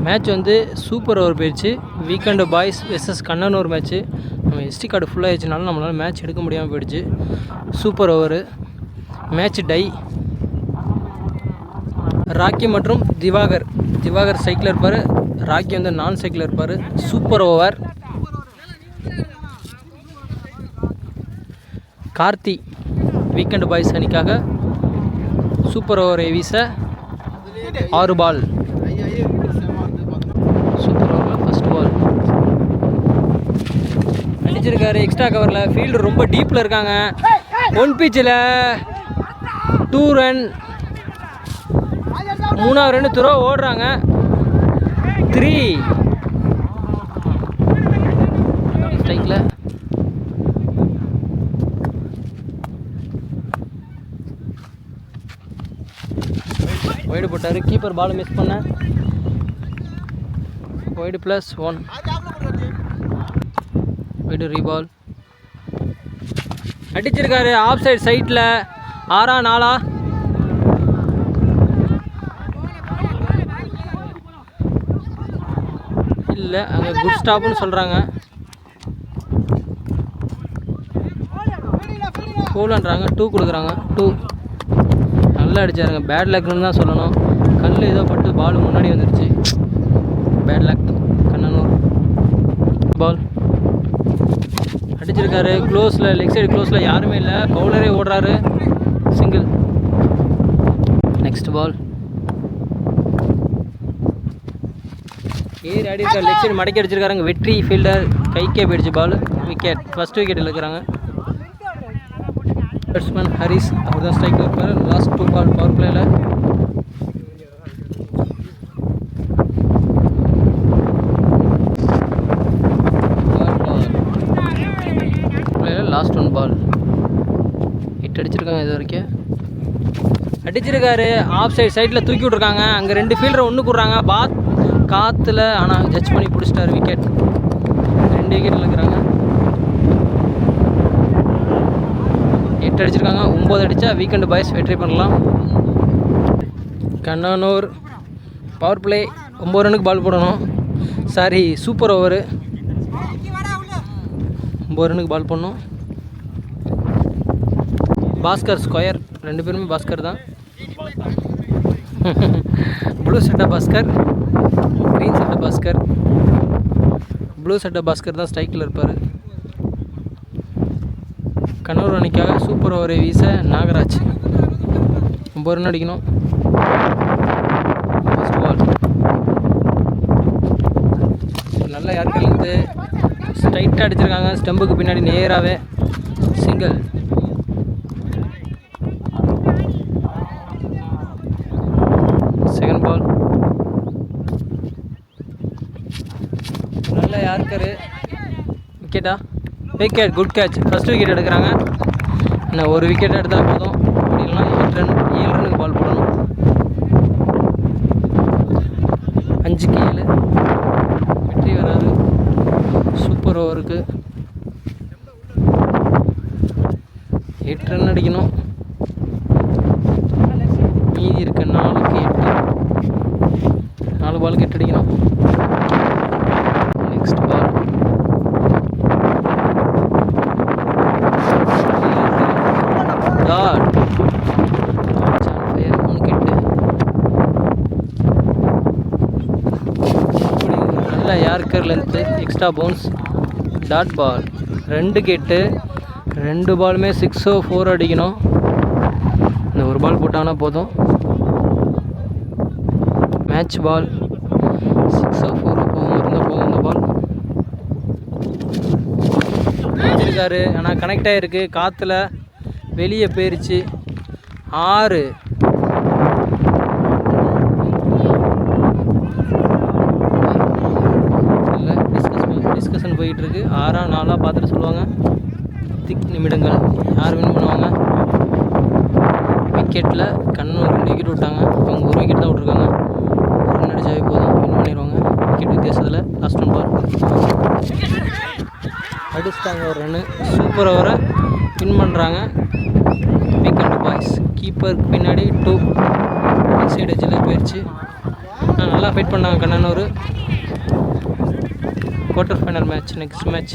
Match வந்து super over போயிடுச்சு. Weekend boys versus Kannanur match. நம்ம எஸ்டி கார்டு ஃபுல்லாகிடுச்சுனாலும் நம்மளால் மேட்ச் எடுக்க முடியாமல் போயிடுச்சு. Super over. Match tie. Rocky மற்றும் திவாகர் சைக்கிளில் இருப்பார். ராக்கி வந்து நான் சைக்கிளில் இருப்பார். Super over. Karthi weekend boys அணிக்காக சூப்பர் ஓவரை வீச 6 பால். சூப்பர் ஓவரில் ஃபஸ்ட் பால் அடிச்சிருக்காரு. எக்ஸ்ட்ரா கவரில். ஃபீல்டு ரொம்ப டீப்பில் இருக்காங்க. 1 பிச்சில் 2 ரன். 3ஆவது ரன் த்ரோ ஓடுறாங்க. 3 ஸ்ட்ரைக்கில். வைடு போட்டார். கீப்பர் பால் மிஸ் பண்ண. வைடு +1. வைடு ரீபால். அடிச்சிருக்காரு ஆஃப் சைட் சைட்டில். 6ஆ 4ஆ? இல்லை, அங்கே குட் ஸ்டாப்னு சொல்கிறாங்க. ஃபோல்ன்றாங்க. 2 கொடுக்குறாங்க. 2 நல்லா அடிச்சாருங்க. பேட் லக்னு தான் சொல்லணும். கல் ஏதோ பட்டு பால் முன்னாடி வந்துடுச்சு. Bad luck. கண்ணனூர். பால் அடிச்சிருக்காரு. க்ளோஸில், லெக் சைடு க்ளோஸில் யாருமே இல்லை. பவுலரே ஓடுறாரு. சிங்கிள். Next ball. ஏறி ஆடி இருக்கார். லெக் சைடு மடக்கி அடிச்சிருக்காருங்க. வெற்றி ஃபீல்டர் கைக்கே போயிடுச்சு பால். விக்கெட். ஃபஸ்ட் விக்கெட் இருக்கிறாங்க. பேட்ஸ்மேன் ஹரிஸ் அவர் தான் ஸ்ட்ரைக்கில் இருப்பார். லாஸ்ட் 2 பால் பவர் பிளேயில். லாஸ்ட் 1 பால். ஹிட் அடிச்சிருக்காங்க இது வரைக்கும். அடிச்சிருக்காரு. ஆஃப் சைட் சைடில் தூக்கி விட்ருக்காங்க. அங்கே 2 ஃபீல்டரை ஒன்று கூடுறாங்க. பாத் காற்றுல. ஆனால் ஜட்ஜ் பண்ணி பிடிச்சிட்டாரு. விக்கெட். 2 விக்கெட்டில் இருக்கிறாங்க. 8 அடிச்சிருக்காங்க. 9 அடித்தா வீக்கெண்டு பாய்ஸ் வெற்றி பண்ணலாம். Kannanur power play. 9 ரன்னுக்கு பால் போடணும். Sorry, super over. 9 ரன்னுக்கு பால் போடணும். பாஸ்கர் ஸ்கொயர். 2 பேருமே பாஸ்கர் தான். ப்ளூ சட்டை பாஸ்கர், க்ரீன் சட்டை பாஸ்கர். ப்ளூ சட்டை பாஸ்கர் தான் ஸ்ட்ரைக்கில் இருப்பார். கண்ணூர் அணிக்காக சூப்பர் ஓவரை வீச நாகராஜ். 9 ரன் அடிக்கணும். First ball. நல்ல யாருக்கிலேருந்து ஸ்ட்ரைட்டாக அடிச்சிருக்காங்க. ஸ்டம்புக்கு பின்னாடி நேராகவே. சிங்கிள். Second ball. நல்ல யாருக்காரு. விக்கெட்டா? Wicket. Good catch. First wicket எடுக்கிறாங்க. இன்னும் 1 விக்கெட் எடுத்தால் போதும். அப்படின்னா 7 ரன்னுக்கு பால் போடணும். 5க்கு 7 வெற்றி வராது. சூப்பர் ஓவருக்கு 8 ரன் அடிக்கணும். மீதி இருக்க 4க்கு 8. 4 பாலுக்கு 8 அடிக்கணும். Next ball. டாட். 3க்கு 8. நல்ல yorker length. Extra bounce. Dot ball. 2க்கு 8. 2 பாலுமே 6ஓ 4 அடிக்கணும். இந்த 1 பால் போட்டாங்கன்னா போதும். மேட்ச் பால். 6ஓ 4ஓ போகும். இருந்தால் போதும் இந்த பால். அடிச்சிருக்காரு. ஆனால் கனெக்ட் ஆகிருக்கு. காற்றுல வெளியே போயிருச்சு. 6. இல்லை, டிஸ்கஷன் போயிட்டுருக்கு. 6ஆ 4ஆ பார்த்துட்டு சொல்லுவாங்க. நிமிடங்கள் யார் வின் பண்ணுவாங்க. விக்கெட்டில் கண்ணூர் 2 விக்கெட் விட்டாங்க. அவங்க 1 விக்கெட் தான் விட்ருக்காங்க. 1 ரன் அடிச்சாவே போதும், வின் பண்ணிடுவாங்க. விக்கெட் வித்தியாசத்தில் லாஸ்ட் 1 பால் அடிச்சிட்டாங்க. 1 ரன்னு. சூப்பர் ஓவரை வின் பண்ணுறாங்க வீக்கெண்டு பாய்ஸ். கீப்பர் பின்னாடி 2 சைடு எஜ்ஜில் போயிடுச்சு. நல்லா ஃபைட் பண்ணாங்க Kannanur. Quarter final match, next match